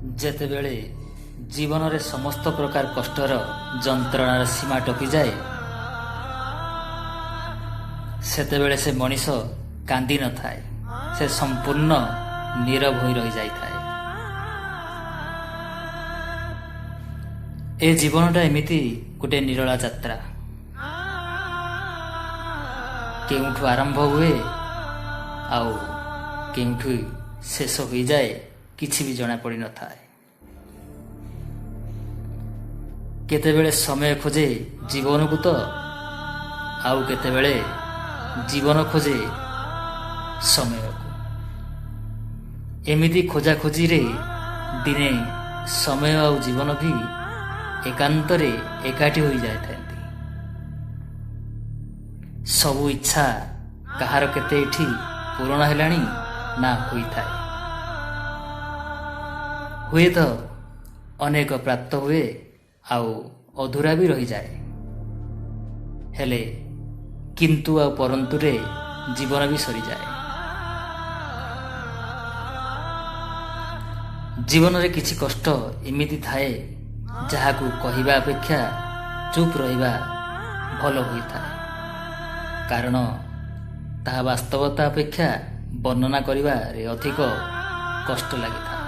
ଯେତେବେଳେ ଜୀବନରେ ସମସ୍ତ ପ୍ରକାର କଷ୍ଟର ଯନ୍ତ୍ରଣାର ସୀମା ଟପିଯାଏ, ସେତେବେଳେ ସେ ମଣିଷ କାନ୍ଦି ନଥାଏ, ସେ ସମ୍ପୂର୍ଣ୍ଣ ନୀରବ ହୋଇ ରହିଯାଇଥାଏ। ଏ ଜୀବନଟା ଏମିତି ଗୋଟେ ନିରୋଳା ଯାତ୍ରା। କେଉଁଠୁ ଆରମ୍ଭ ହୁଏ ଆଉ କେଉଁଠୁ ଶେଷ ହୋଇଯାଏ କିଛି ବି ଜଣାପଡ଼ିନଥାଏ। କେତେବେଳେ ସମୟ ଖୋଜେ ଜୀବନକୁ ତ ଆଉ କେତେବେଳେ ଜୀବନ ଖୋଜେ ସମୟକୁ। ଏମିତି ଖୋଜାଖୋଜିରେ ଦିନେ ସମୟ ଆଉ ଜୀବନ ବି ଏକାନ୍ତରେ ଏକାଠି ହୋଇଯାଇଥାନ୍ତି। ସବୁ ଇଚ୍ଛା କାହାର କେତେ ଏଠି ପୂରଣ ହେଲାଣି ନା ହୋଇଥାଏ। ହୁଏତ ଅନେକ ପ୍ରାପ୍ତ ହୁଏ ଆଉ ଅଧୁରା ବି ରହିଯାଏ। ହେଲେ କିନ୍ତୁ ଆଉ ପରନ୍ତୁରେ ଜୀବନ ବି ସରିଯାଏ। ଜୀବନରେ କିଛି କଷ୍ଟ ଏମିତି ଥାଏ ଯାହାକୁ କହିବା ଅପେକ୍ଷା ଚୁପ୍ ରହିବା ଭଲ ହୋଇଥାଏ। କାରଣ ତାହା ବାସ୍ତବତା ଅପେକ୍ଷା ବର୍ଣ୍ଣନା କରିବାରେ ଅଧିକ କଷ୍ଟ ଲାଗିଥାଏ।